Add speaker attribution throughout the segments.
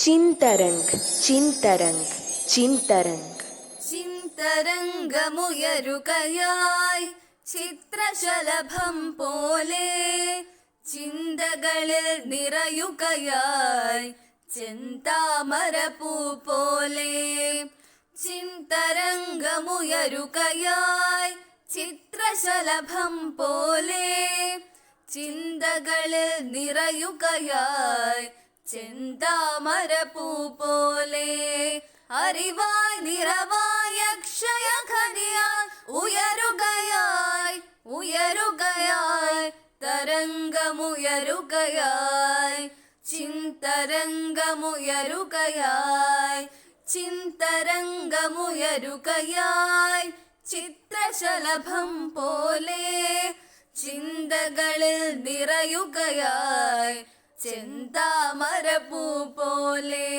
Speaker 1: ചിന്തരംഗ് ചിന്തരംഗ് ചിന്തരംഗ്
Speaker 2: ചിന്തരംഗമുയരുകയായി ചിത്രശലഭം പോലെ ചിന്തകളിൽ നിറയുകയായി ചെന്താമരപ്പൂ പോലെ. ചിന്തരംഗമുയരുകയായി ചിത്രശലഭം പോലെ ചിന്തകളിൽ നിറയുകയായി ചെന്താമരപ്പൂ പോലെ. അറിവായി നിറവായി അക്ഷയഖനിയായി ഉയരുകയായി ഉയരുകയായി തരംഗമുയരുകയായി ചിന്തരംഗമുയരുകയായി ചിന്തരംഗമുയരുകയായി ചിത്രശലഭം പോലെ ചിന്തകളിൽ നിറയുകയായി ചെന്താമരപ്പൂ പോലെ.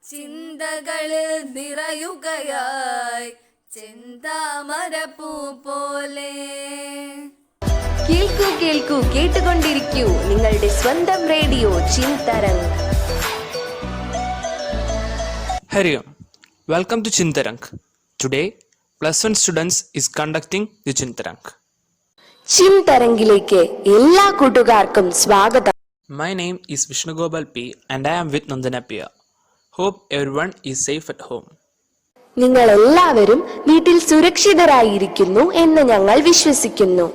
Speaker 2: ചിന്തകളിൽ നിറയുകയായി ചെന്താമരപ്പൂ പോലെ.
Speaker 1: കേൾക്കൂ കേൾക്കൂ കേട്ടുകൊണ്ടിരിക്കൂ നിങ്ങളുടെ സ്വന്തം radio ചിന്തരംഗ്.
Speaker 3: Hari Om. Welcome to Chintarang. Today, +1 students is conducting the Chintarang.
Speaker 1: ചിന്തരംഗിലേക്ക് എല്ലാ കൂട്ടുകാർക്കും സ്വാഗതം.
Speaker 3: My name is Vishnu Gopal P and I am with Nandana Pia. Hope everyone is safe at home.
Speaker 1: നിങ്ങൾ എല്ലാവരും വീട്ടിൽ സുരക്ഷിതരായിരിക്കുന്നു എന്ന് ഞങ്ങൾ വിശ്വസിക്കുന്നു.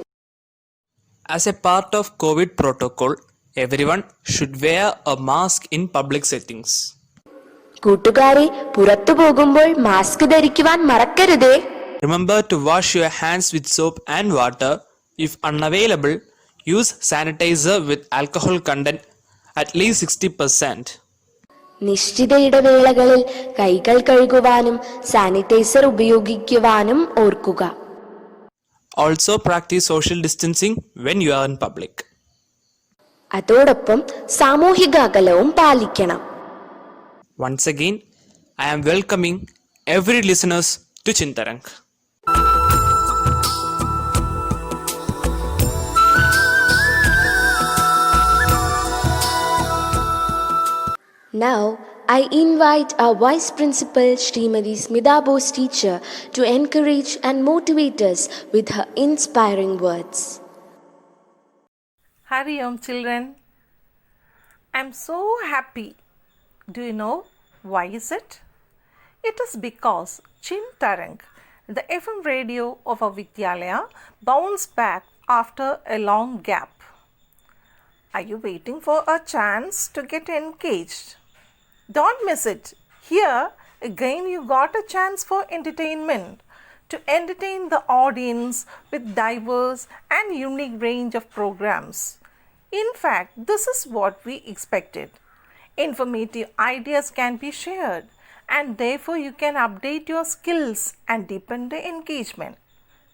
Speaker 3: As a part of COVID protocol, everyone should wear a mask in public settings.
Speaker 1: കൂട്ടുകാരെ, പുറത്തു പോകുമ്പോൾ mask ധരിക്കുവാൻ മറക്കരുതേ.
Speaker 3: Remember to wash your hands with soap and water. If unavailable, use sanitizer with alcohol content at least 60%.
Speaker 1: നിശ്ചിത ഇടവേളകളിൽ കൈകൾ കഴുകുവാനും sanitiser ഉപയോഗിക്കുവാനും ഓർക്കുക.
Speaker 3: Also practice social distancing when you are in public.
Speaker 1: അതോടൊപ്പം സാമൂഹിക അകലവും പാലിക്കണം.
Speaker 3: Once again, I am welcoming every listeners to Chintarang.
Speaker 1: Now, I invite our Vice Principal Srimati Smita Bose teacher to encourage and motivate us with her inspiring words.
Speaker 4: Hari Om children. I'm so happy. Do you know why is it? It is because Chintarang, the FM radio of our Vidyalaya, bounced back after a long gap. Are you waiting for a chance to get engaged? Don't miss it. Here again you got a chance for entertainment, to entertain the audience with diverse and unique range of programs. In fact, this is what we expected. Informative ideas can be shared and therefore you can update your skills and deepen the engagement.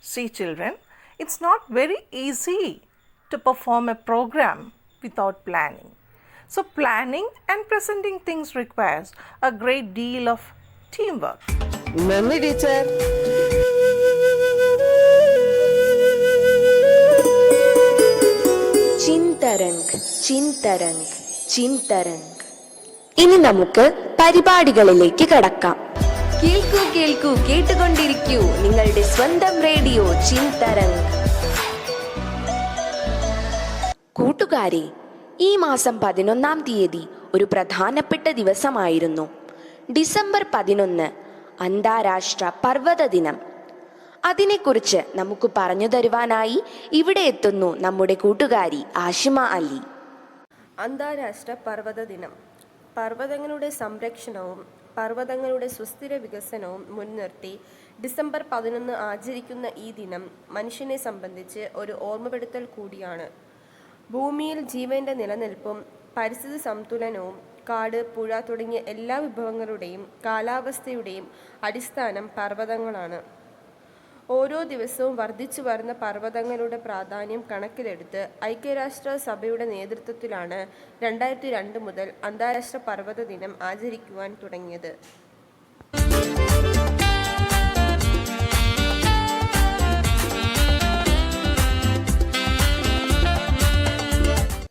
Speaker 4: See children, it's not very easy to perform a program without planning. So planning and presenting things requires a great deal of teamwork.
Speaker 5: നന്ദി teacher.
Speaker 1: ചിന്തരംഗ് ചിന്തരംഗ് ചിന്തരംഗ്. ഇനി നമുക്ക് പരിപാടികളിലേക്ക് കടക്കാം. കേൾക്കൂ കേൾക്കൂ കേട്ടുകൊണ്ടിരിക്കൂ നിങ്ങളുടെ സ്വന്തം radio ചിന്തരംഗ്. കൂട്ടുകാരെ, ഈ മാസം 11-ാം തീയതി ഒരു പ്രധാനപ്പെട്ട ദിവസമായിരുന്നു. ഡിസംബർ 11 അന്താരാഷ്ട്ര പർവ്വത ദിനം. അതിനെക്കുറിച്ച് നമുക്ക് പറഞ്ഞു തരുവാനായി ഇവിടെ എത്തുന്നു നമ്മുടെ കൂട്ടുകാരി ആഷിമ അലി.
Speaker 6: അന്താരാഷ്ട്ര പർവ്വത ദിനം പർവ്വതങ്ങളുടെ സംരക്ഷണവും പർവ്വതങ്ങളുടെ സുസ്ഥിര വികസനവും മുൻനിർത്തി ഡിസംബർ 11 ആചരിക്കുന്ന ഈ ദിനം മനുഷ്യനെ സംബന്ധിച്ച് ഒരു ഓർമ്മപ്പെടുത്തൽ കൂടിയാണ്. ഭൂമിയിൽ ജീവന്റെ നിലനിൽപ്പും പരിസ്ഥിതി സന്തുലനവും കാട്, പുഴ തുടങ്ങിയ എല്ലാ വിഭവങ്ങളുടെയും കാലാവസ്ഥയുടെയും അടിസ്ഥാനം പർവ്വതങ്ങളാണ്. ഓരോ ദിവസവും വർദ്ധിച്ചു വരുന്ന പർവ്വതങ്ങളുടെ പ്രാധാന്യം കണക്കിലെടുത്ത് ഐക്യരാഷ്ട്ര സഭയുടെ നേതൃത്വത്തിലാണ് 2002 മുതൽ അന്താരാഷ്ട്ര പർവ്വത ദിനം ആചരിക്കുവാൻ തുടങ്ങിയത്.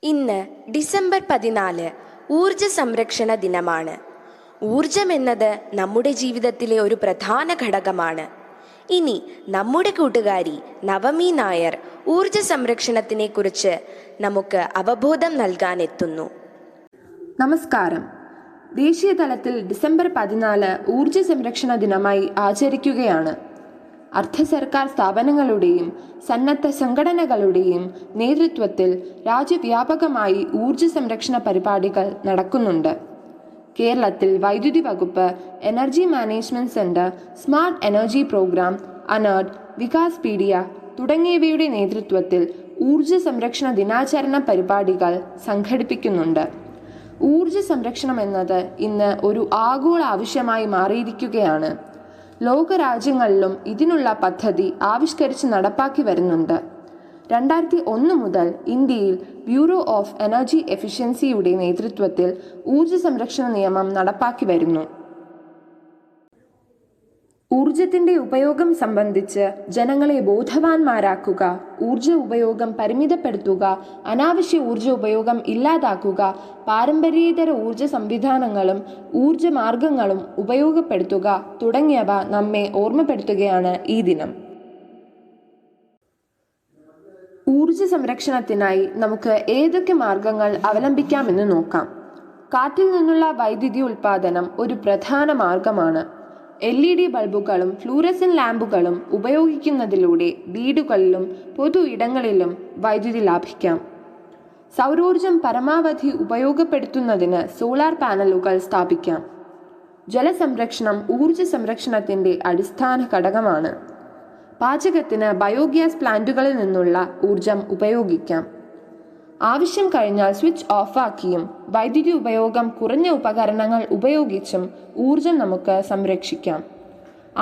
Speaker 1: ഇന്ന് ഡിസംബർ 14 ഊർജ സംരക്ഷണ ദിനമാണ്. ഊർജം എന്നത് നമ്മുടെ ജീവിതത്തിലെ ഒരു പ്രധാന ഘടകമാണ്. ഇനി നമ്മുടെ കൂട്ടുകാരി നവമി നായർ ഊർജ സംരക്ഷണത്തിനെ കുറിച്ച് നമുക്ക് അവബോധം നൽകാനെത്തുന്നു.
Speaker 5: നമസ്കാരം. ദേശീയ തലത്തിൽ ഡിസംബർ 14 ഊർജ സംരക്ഷണ ദിനമായി ആചരിക്കുകയാണ്. അർദ്ധ സർക്കാർ സ്ഥാപനങ്ങളുടെയും സന്നദ്ധ സംഘടനകളുടെയും നേതൃത്വത്തിൽ രാജ്യവ്യാപകമായി ഊർജ സംരക്ഷണ പരിപാടികൾ നടക്കുന്നുണ്ട്. കേരളത്തിൽ വൈദ്യുതി വകുപ്പ്, energy management centre, smart energy programme, ANERT, Vikaspedia തുടങ്ങിയവയുടെ നേതൃത്വത്തിൽ ഊർജ സംരക്ഷണ ദിനാചരണ പരിപാടികൾ സംഘടിപ്പിക്കുന്നുണ്ട്. ഊർജ സംരക്ഷണം എന്നത് ഇന്ന് ഒരു ആഗോള ആവശ്യമായി മാറിയിരിക്കുകയാണ്. ലോകരാജ്യങ്ങളിലും ഇതിനുള്ള പദ്ധതി ആവിഷ്കരിച്ച് നടപ്പാക്കി വരുന്നുണ്ട്. 2001 മുതൽ ഇന്ത്യയിൽ ബ്യൂറോ ഓഫ് എനർജി എഫിഷ്യൻസിയുടെ നേതൃത്വത്തിൽ ഊർജ സംരക്ഷണ നിയമം നടപ്പാക്കി വരുന്നു. ഊർജത്തിന്റെ ഉപയോഗം സംബന്ധിച്ച് ജനങ്ങളെ ബോധവാന്മാരാക്കുക, ഊർജ ഉപയോഗം പരിമിതപ്പെടുത്തുക, അനാവശ്യ ഊർജ ഉപയോഗം ഇല്ലാതാക്കുക, പാരമ്പര്യേതര ഊർജ സംവിധാനങ്ങളും ഊർജ മാർഗങ്ങളും ഉപയോഗപ്പെടുത്തുക തുടങ്ങിയവ നമ്മെ ഓർമ്മപ്പെടുത്തുകയാണ് ഈ ദിനം. ഊർജ സംരക്ഷണത്തിനായി നമുക്ക് ഏതൊക്കെ മാർഗങ്ങൾ അവലംബിക്കാമെന്ന് നോക്കാം. കാറ്റിൽ നിന്നുള്ള വൈദ്യുതി ഉൽപാദനം ഒരു പ്രധാന മാർഗമാണ്. LED ബൾബുകളും ഫ്ലൂറസെന്റ് ലാമ്പുകളും ഉപയോഗിക്കുന്നതിലൂടെ വീടുകളിലും പൊതു ഇടങ്ങളിലും വൈദ്യുതി ലാഭിക്കാം. സൗരോർജം പരമാവധി ഉപയോഗപ്പെടുത്തുന്നതിന് സോളാർ പാനലുകൾ സ്ഥാപിക്കാം. ജലസംരക്ഷണം ഊർജ സംരക്ഷണത്തിന്റെ അടിസ്ഥാന ഘടകമാണ്. പാചകത്തിന് ബയോഗ്യാസ് പ്ലാന്റുകളിൽ നിന്നുള്ള ഊർജം ഉപയോഗിക്കാം. ആവശ്യം കഴിഞ്ഞാൽ സ്വിച്ച് ഓഫാക്കിയും വൈദ്യുതി ഉപയോഗം കുറഞ്ഞ ഉപകരണങ്ങൾ ഉപയോഗിച്ചും ഊർജം നമുക്ക് സംരക്ഷിക്കാം.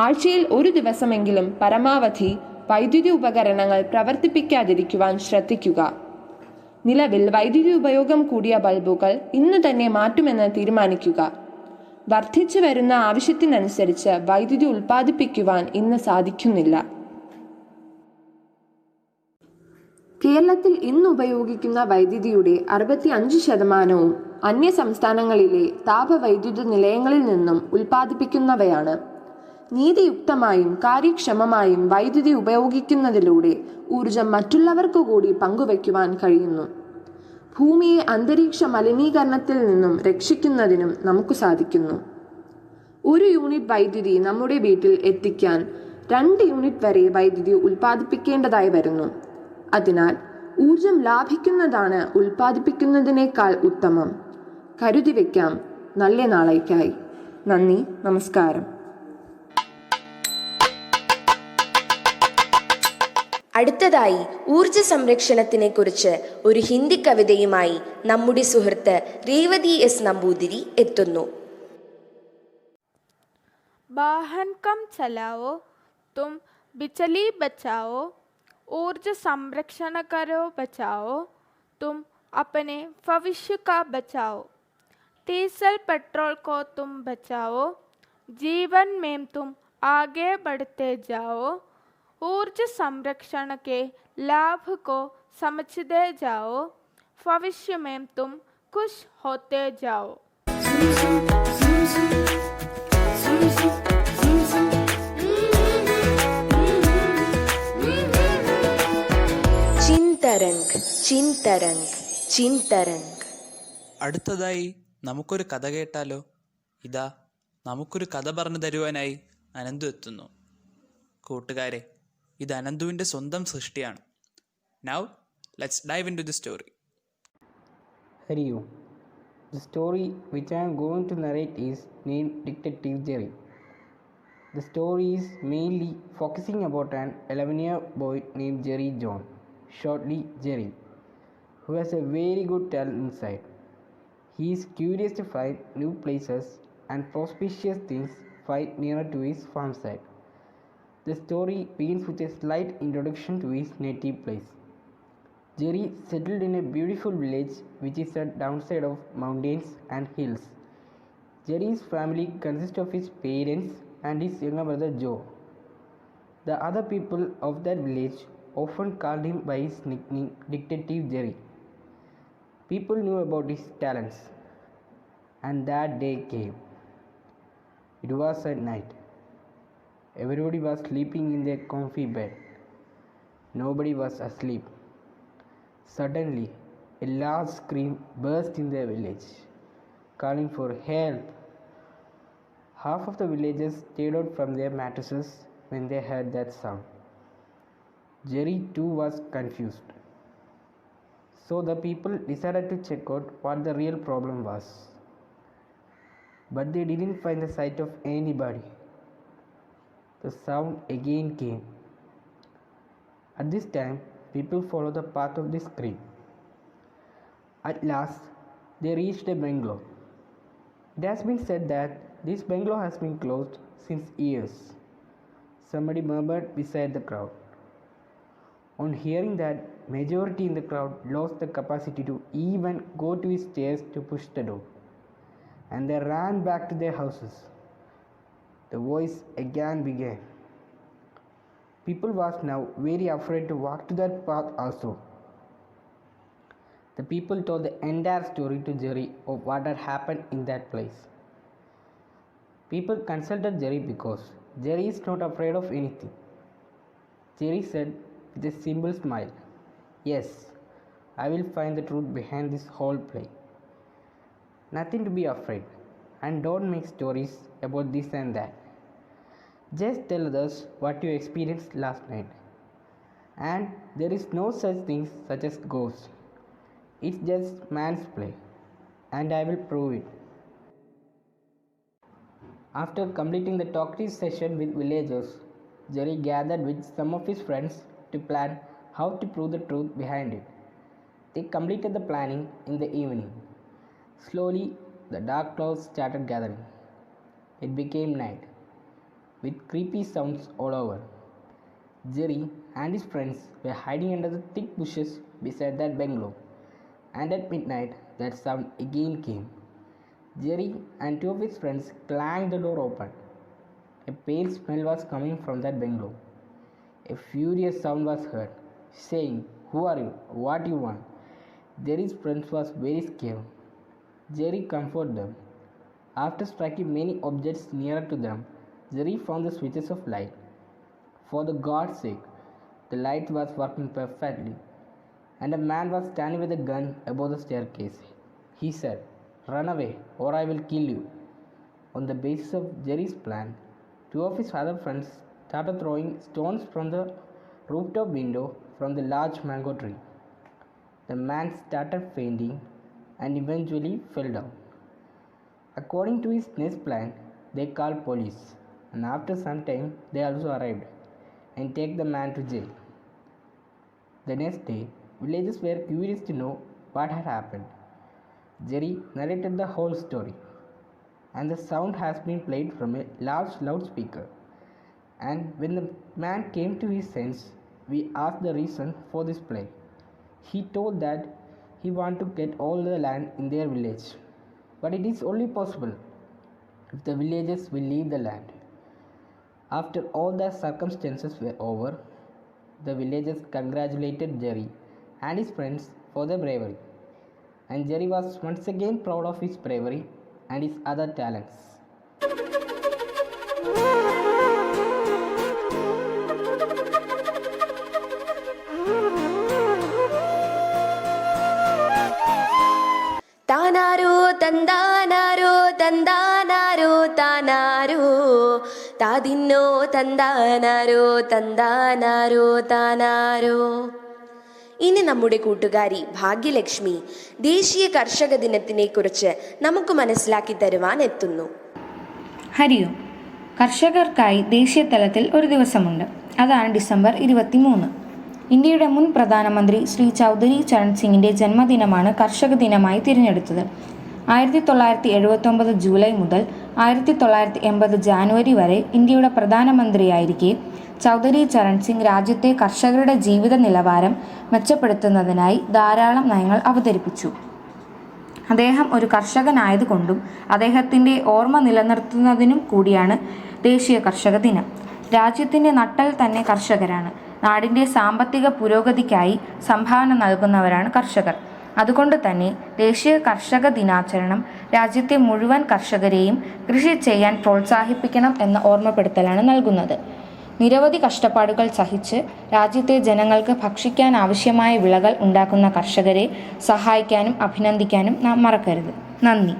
Speaker 5: ആഴ്ചയിൽ ഒരു ദിവസമെങ്കിലും പരമാവധി വൈദ്യുതി ഉപകരണങ്ങൾ പ്രവർത്തിപ്പിക്കാതിരിക്കുവാൻ ശ്രദ്ധിക്കുക. നിലവിൽ വൈദ്യുതി ഉപയോഗം കൂടിയ ബൾബുകൾ ഇന്നു തന്നെ മാറ്റുമെന്ന് തീരുമാനിക്കുക. വർദ്ധിച്ചു വരുന്ന ആവശ്യത്തിനനുസരിച്ച് വൈദ്യുതി ഉൽപ്പാദിപ്പിക്കുവാൻ ഇന്ന് സാധിക്കുന്നില്ല. കേരളത്തിൽ ഇന്ന് ഉപയോഗിക്കുന്ന വൈദ്യുതിയുടെ 65% അന്യ സംസ്ഥാനങ്ങളിലെ താപവൈദ്യുത നിലയങ്ങളിൽ നിന്നും ഉൽപ്പാദിപ്പിക്കുന്നവയാണ്. നീതിയുക്തമായും കാര്യക്ഷമമായും വൈദ്യുതി ഉപയോഗിക്കുന്നതിലൂടെ ഊർജം മറ്റുള്ളവർക്കു കൂടി പങ്കുവയ്ക്കുവാൻ കഴിയുന്നു. ഭൂമിയെ അന്തരീക്ഷ മലിനീകരണത്തിൽ നിന്നും രക്ഷിക്കുന്നതിനും നമുക്ക് സാധിക്കുന്നു. 1 യൂണിറ്റ് വൈദ്യുതി നമ്മുടെ വീട്ടിൽ എത്തിക്കാൻ 2 യൂണിറ്റ് വരെ വൈദ്യുതി ഉൽപ്പാദിപ്പിക്കേണ്ടതായി വരുന്നു. അതിനാൽ ഊർജം ലാഭിക്കുന്നതാണ് ഉൽപ്പാദിപ്പിക്കുന്നതിനേക്കാൾ ഉത്തമം. കരുതി വയ്ക്കാം നല്ല നാളേക്കായി. നന്ദി, നമസ്കാരം.
Speaker 1: അടുത്തതായി ഊർജ സംരക്ഷണത്തിനെ കുറിച്ച് ഒരു ഹിന്ദി കവിതയുമായി നമ്മുടെ സുഹൃത്ത് രേവതി എസ് നമ്പൂതിരി എത്തുന്നു.
Speaker 7: वाहन कम चलाओ, तुम बिजली बचाओ, ऊर्जा संरक्षण करो बचाओ, तुम अपने भविष्य का बचाओ, डीजल पेट्रोल को तुम बचाओ, जीवन में तुम आगे बढ़ते जाओ, ऊर्जा संरक्षण के लाभ को समझते जाओ, भविष्य में तुम खुश होते जाओ.
Speaker 1: ചിന്തരംഗ് ചിന്തരംഗ് ചിന്തരംഗ്.
Speaker 3: അടുത്തതായി നമുക്കൊരു കഥ കേട്ടാലോ? ഇതാ നമുക്കൊരു കഥ പറഞ്ഞു തരുവാനായി അനന്തു എത്തുന്നു. കൂട്ടുകാരെ, ഇത് അനന്തുവിൻ്റെ സ്വന്തം സൃഷ്ടിയാണ്. Now let's dive into the story.
Speaker 8: Hari Om. The story which I am going to narrate is named Detective Jerry. The story is mainly focusing about an 11-year boy named Jerry John, shortly Jerry, who has a very good talent inside. He is curious to find new places and auspicious things find nearer to his farm side. The story begins with a slight introduction to his native place. Jerry settled in a beautiful village which is at downside of mountains and hills. Jerry's family consists of his parents and his younger brother Joe. The other people of that village often called him by his nickname Detective Jerry. People knew about his talents, and that day came. It was at night. Everybody was sleeping in their comfy bed. Nobody was asleep. Suddenly, a loud scream burst in the village, calling for help. Half of the villagers stayed out from their mattresses when they heard that sound. Jerry too was confused. So the people decided to check out what the real problem was. But they didn't find the sight of anybody. The sound again came. At this time, people followed the path of the scream. At last, they reached a bungalow. It has been said that this bungalow has been closed since years. Somebody murmured beside the crowd. On hearing that, majority in the crowd lost the capacity to even go to his stairs to push the door, and they ran back to their houses. The voice again began. People was now very afraid to walk to that path also. The people told the entire story to Jerry of what had happened in that place. People consulted Jerry because Jerry is not afraid of anything. Jerry said with a simple smile, "Yes, I will find the truth behind this whole play. Nothing to be afraid, and don't make stories about this and that. Just tell others what you experienced last night. And there is no such thing such as ghosts. It's just man's play, and I will prove it." After completing the talkative session with villagers, Jerry gathered with some of his friends to plan how to prove the truth behind it. They completed the planning in the evening. Slowly, the dark clouds started gathering. It became night, with creepy sounds all over. Jerry and his friends were hiding under the thick bushes beside that bungalow, and at midnight, that sound again came. Jerry and two of his friends clanged the door open. A pale smell was coming from that bungalow. A furious sound was heard, saying, "Who are you? What do you want?" Jerry's friends was very scared. Jerry comforted them. After striking many objects nearer to them, Jerry found the switches of light. For the God's sake, the light was working perfectly, and a man was standing with a gun above the staircase. He said, "Run away, or I will kill you." On the basis of Jerry's plan, two of his other friends started throwing stones from the rooftop window from the large mango tree. The man started fainting and eventually fell down. According to his next plan, they called police, and after some time they also arrived and take the man to jail. The next day, villagers were curious to know what had happened. Jerry narrated the whole story, and the sound has been played from a large loudspeaker. And when the man came to his sense, we asked the reason for this play. He told that he wanted to get all the land in their village, but it is only possible if the villagers will leave the land. After all the circumstances were over, the villagers congratulated Jerry and his friends for their bravery, and Jerry was once again proud of his bravery and his other talents.
Speaker 1: താനാരോ തന്താനാരോ തന്താനാരോ താനാരോ താതിന്നോ തന്താനാരോ തന്താനാരോ താനാരോ. ഇനി നമ്മുടെ കൂട്ടുകാരി ഭാഗ്യലക്ഷ്മി ദേശീയ കർഷക ദിനത്തിനെ കുറിച്ച് നമുക്ക് മനസ്സിലാക്കി തരുവാൻ എത്തുന്നു.
Speaker 9: ഹരി ഓം. കർഷകർക്കായി ദേശീയ തലത്തിൽ ഒരു ദിവസമുണ്ട്. അതാണ് ഡിസംബർ 23. ഇന്ത്യയുടെ മുൻ പ്രധാനമന്ത്രി ശ്രീ ചൗധരി ചരൺ സിംഗിൻ്റെ ജന്മദിനമാണ് കർഷക ദിനമായി തിരഞ്ഞെടുത്തത്. 1979 ജൂലൈ മുതൽ 1980 ജാനുവരി വരെ ഇന്ത്യയുടെ പ്രധാനമന്ത്രിയായിരിക്കെ ചൗധരി ചരൺ സിംഗ് രാജ്യത്തെ കർഷകരുടെ ജീവിത നിലവാരം മെച്ചപ്പെടുത്തുന്നതിനായി ധാരാളം നയങ്ങൾ അവതരിപ്പിച്ചു. അദ്ദേഹം ഒരു കർഷകനായതുകൊണ്ടും അദ്ദേഹത്തിൻ്റെ ഓർമ്മ നിലനിർത്തുന്നതിനും കൂടിയാണ് ദേശീയ കർഷക ദിനം. രാജ്യത്തിൻ്റെ നട്ടൽ തന്നെ കർഷകരാണ്. നാടിൻ്റെ സാമ്പത്തിക പുരോഗതിക്കായി സംഭാവന നൽകുന്നവരാണ് കർഷകർ. അതുകൊണ്ട് തന്നെ ദേശീയ കർഷക ദിനാചരണം രാജ്യത്തെ മുഴുവൻ കർഷകരെയും കൃഷി ചെയ്യാൻ പ്രോത്സാഹിപ്പിക്കണം എന്ന ഓർമ്മപ്പെടുത്തലാണ് നൽകുന്നത്. നിരവധി കഷ്ടപ്പാടുകൾ സഹിച്ച് രാജ്യത്തെ ജനങ്ങൾക്ക് ഭക്ഷിക്കാൻ ആവശ്യമായ വിളകൾ ഉണ്ടാക്കുന്ന കർഷകരെ സഹായിക്കാനും അഭിനന്ദിക്കാനും നാം മറക്കരുത്. നന്ദി.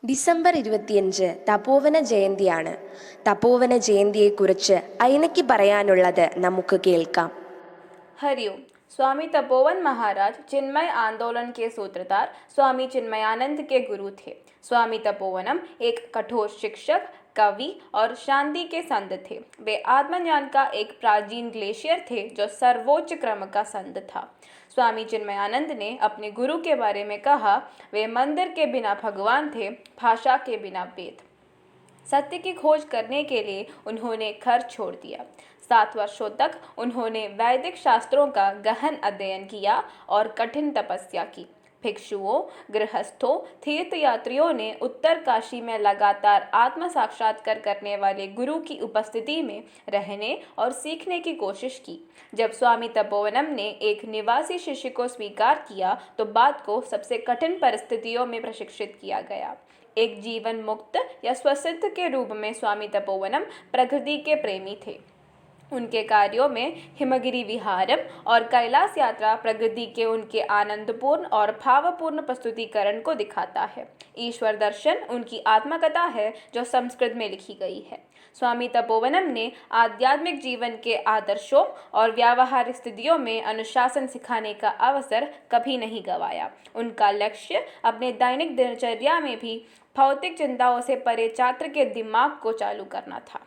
Speaker 1: ഡിസംബർ 25 തപോവന ജയന്തിയാണ്. തപോവന ജയന്തിയെക്കുറിച്ച് ഐനയ്ക്ക് പറയാനുള്ളത് നമുക്ക് കേൾക്കാം.
Speaker 10: हरिओम. स्वामी तपोवन महाराज चिन्मय आंदोलन के सूत्रधार स्वामी चिन्मयानंद के गुरु थे. स्वामी तपोवनम एक कठोर शिक्षक, कवि और शांति के संत थे. वे आत्मज्ञान का एक प्राचीन ग्लेशियर थे जो सर्वोच्च क्रम का संत था. स्वामी चिन्मयानंद ने अपने गुरु के बारे में कहा, वे मंदिर के बिना भगवान थे, भाषा के बिना वेद. सत्य की खोज करने के लिए उन्होंने घर छोड़ दिया. 7 वर्षों तक उन्होंने वैदिक शास्त्रों का गहन अध्ययन किया और कठिन तपस्या की. भिक्षुओं, गृहस्थों, तीर्थयात्रियों ने उत्तर काशी में लगातार आत्म साक्षात्कार करने वाले गुरु की उपस्थिति में रहने और सीखने की कोशिश की. जब स्वामी तपोवनम ने एक निवासी शिष्य को स्वीकार किया तो बात को सबसे कठिन परिस्थितियों में प्रशिक्षित किया गया. एक जीवन मुक्त या स्वसिद्ध के रूप में स्वामी तपोवनम प्रकृति के प्रेमी थे. उनके कार्यों में हिमगिरी विहारम और कैलाश यात्रा प्रकृति के उनके आनंदपूर्ण और भावपूर्ण प्रस्तुतिकरण को दिखाता है. ईश्वर दर्शन उनकी आत्मकथा है जो संस्कृत में लिखी गई है. स्वामी तपोवनम ने आध्यात्मिक जीवन के आदर्शों और व्यावहारिक स्थितियों में अनुशासन सिखाने का अवसर कभी नहीं गंवाया. उनका लक्ष्य अपने दैनिक दिनचर्या में भी भौतिक चिंताओं से परे छात्र के दिमाग को चालू करना था.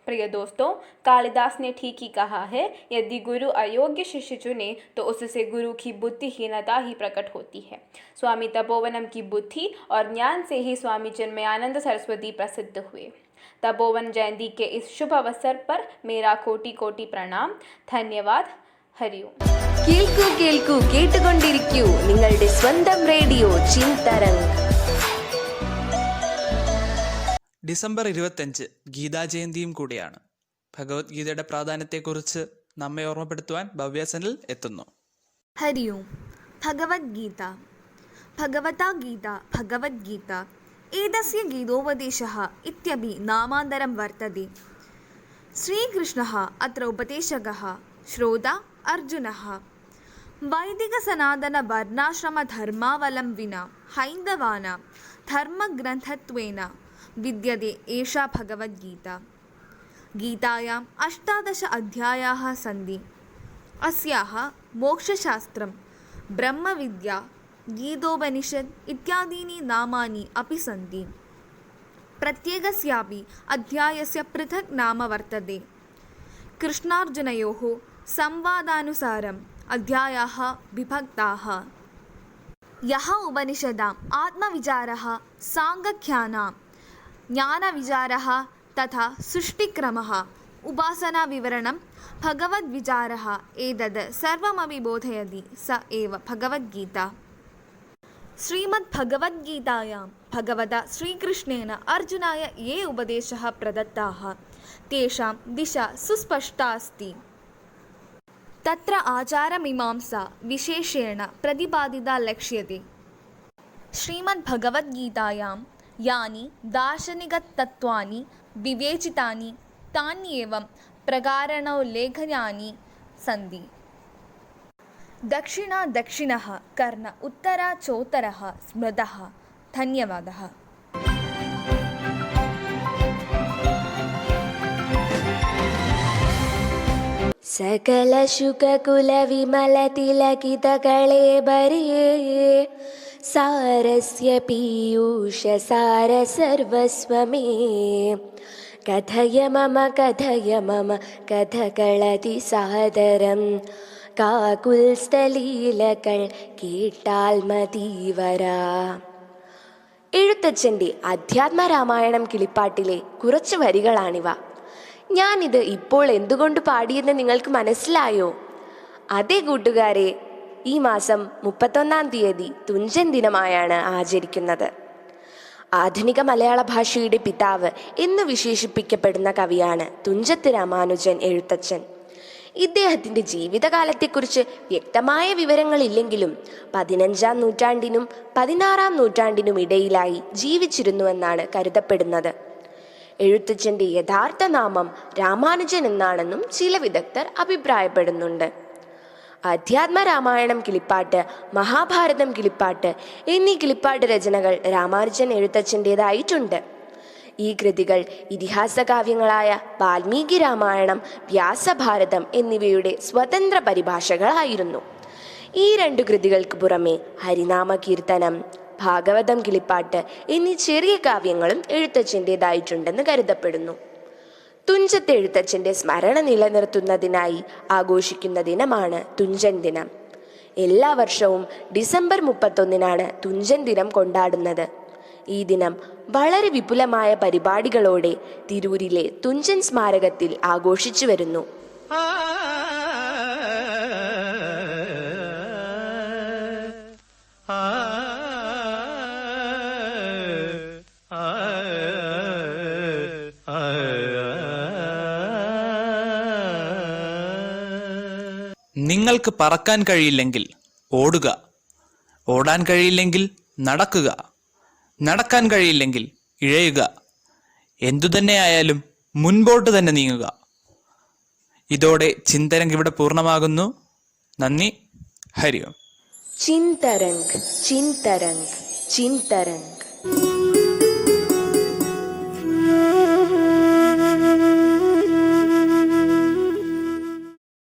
Speaker 10: प्रिय दोस्तों, कालिदास ने ठीक ही कहा है, यदि गुरु अयोग्य शिष्य चुने तो उससे गुरु की बुद्धिहीनता ही प्रकट होती है. स्वामी तपोवनम की बुद्धि और ज्ञान से ही स्वामी चिन्मयानंद सरस्वती प्रसिद्ध हुए. तपोवन जयंती के इस शुभ अवसर पर मेरा कोटि कोटि प्रणाम. धन्यवाद. हरिओम.
Speaker 1: കേൾക്കൂ കേൾക്കൂ കേട്ടുകൊണ്ടിരിക്കൂ നിങ്ങളുടെ സ്വന്തം റേഡിയോ ചിന്തരംഗ്.
Speaker 3: ഡിസംബർ 25 ഗീതാ ജയന്തിയും കൂടിയാണ്. ഭഗവത്ഗീതയുടെ പ്രാധാന്യത്തെക്കുറിച്ച് നമ്മെ ഓർമ്മപ്പെടുത്തുവാൻ ഭവ്യസനിൽ എത്തുന്നു.
Speaker 2: हरिओम. भगवद्गीता. भगवता गीता भगवद्गीता एतस्य गीतोपदेशः इत्यपि नामान्तरं वर्तते. श्रीकृष्णः अत्र उपदेशकः, श्रोता अर्जुनः. वैदिकसनातनवर्णाश्रमधर्मावलम्बिना हैन्दवानां धर्मग्रन्थत्वेन विद्यते एषा भगवद्गीता. गीतायाम् 18 अध्यायाः सन्ति. अस्याः मोक्षशास्त्रं, ब्रह्मविद्या, गीतोपनिषत् इत्यादीनि नामानि अपि सन्ति. प्रत्येकस्यापि अध्यायस्य पृथक् नाम वर्तते. कृष्णार्जुनयोः संवादानुसारम् अध्यायाः विभक्ताः. यः उपनिषदाम् आत्मविचारः, साङ्ख्यज्ञानं, ज्ञानविचारः तथा सृष्टिक्रमः, उपासनाविवरणं, भगवद्विचारः एतद् सर्वमपि बोधयति स एव भगवद्गीता. श्रीमद्भगवद्गीतायां भगवता श्रीकृष्णेन अर्जुनाय ये उपदेशाः प्रदत्ताः तेषां दिशा सुस्पष्टा अस्ति. तत्र आचारमीमांसा विशेषेण प्रतिपादिता लक्ष्यते. श्रीमद्भगवद्गीतायां यानि दार्शनिकतत्त्वानि विवेचितानि तान्येवं प्रकारणोल्लेखनानि सन्ति. दक्षिणा दक्षिणः, कर्ण उत्तरा चोत्तरः, स्मृतः. धन्यवादः.
Speaker 1: सकल शुककुल विमल तिलकित कळेबरे सारस्य पीयूष सार सर्वस्वमे कथय मम कथകളതി സാദരം കാകുൽസ്ഥലീലകൾ കേട്ടാൽ മതിവരാ. എഴുത്തച്ഛൻ്റെ അധ്യാത്മരാമായണം കിളിപ്പാട്ടിലെ കുറച്ച് വരികളാണിവ. ഞാനിത് ഇപ്പോൾ എന്തുകൊണ്ട് പാടിയെന്ന് നിങ്ങൾക്ക് മനസ്സിലായോ? അതേ കൂട്ടുകാരെ, ഈ മാസം 31-ാം തീയതി തുഞ്ചൻ ദിനമായാണ് ആചരിക്കുന്നത്. ആധുനിക മലയാള ഭാഷയുടെ പിതാവ് എന്ന് വിശേഷിപ്പിക്കപ്പെടുന്ന കവിയാണ് തുഞ്ചത്ത് രാമാനുജൻ എഴുത്തച്ഛൻ. ഇദ്ദേഹത്തിൻ്റെ ജീവിതകാലത്തെക്കുറിച്ച് വ്യക്തമായ വിവരങ്ങളില്ലെങ്കിലും 15-ാം നൂറ്റാണ്ടിനും 16-ാം നൂറ്റാണ്ടിനും ഇടയിലായി ജീവിച്ചിരുന്നുവെന്നാണ് കരുതപ്പെടുന്നത്. എഴുത്തച്ഛൻ്റെ യഥാർത്ഥ നാമം രാമാനുജൻ എന്നാണെന്നും ചില വിദഗ്ധർ അഭിപ്രായപ്പെടുന്നുണ്ട്. അധ്യാത്മ രാമായണം കിളിപ്പാട്ട്, മഹാഭാരതം കിളിപ്പാട്ട് എന്നീ കിളിപ്പാട്ട് രചനകൾ രാമാനുജൻ എഴുത്തച്ഛൻ്റേതായിട്ടുണ്ട്. ഈ കൃതികൾ ഇതിഹാസ കാവ്യങ്ങളായ വാൽമീകി രാമായണം, വ്യാസഭാരതം എന്നിവയുടെ സ്വതന്ത്ര പരിഭാഷകളായിരുന്നു. ഈ 2 കൃതികൾക്ക് പുറമെ ഹരിനാമ കീർത്തനം, ഭാഗവതം കിളിപ്പാട്ട് എന്നീ ചെറിയ കാവ്യങ്ങളും എഴുത്തച്ഛൻ്റേതായിട്ടുണ്ടെന്ന് കരുതപ്പെടുന്നു. തുഞ്ചത്ത് എഴുത്തച്ഛൻ്റെ സ്മരണ നിലനിർത്തുന്നതിനായി ആഘോഷിക്കുന്ന ദിനമാണ് തുഞ്ചൻ ദിനം. എല്ലാ വർഷവും ഡിസംബർ 31-നാണ് തുഞ്ചൻ ദിനം കൊണ്ടാടുന്നത്. ഈ ദിനം വളരെ വിപുലമായ പരിപാടികളോടെ തിരൂരിലെ തുഞ്ചൻ സ്മാരകത്തിൽ ആഘോഷിച്ചു വരുന്നു.
Speaker 3: നിങ്ങൾക്ക് പറക്കാൻ കഴിയില്ലെങ്കിൽ ഓടുക, ഓടാൻ കഴിയില്ലെങ്കിൽ നടക്കുക, നടക്കാൻ കഴിയില്ലെങ്കിൽ ഇഴയുക, എന്തുതന്നെയായാലും മുൻപോട്ട് തന്നെ നീങ്ങുക. ഇതോടെ ചിന്തരംഗ് ഇവിടെ പൂർണ്ണമാകുന്നു. നന്ദി. ഹരി ഓം.
Speaker 1: ചിന്തരംഗ് ചിന്തരംഗ് ചിന്തരംഗ്.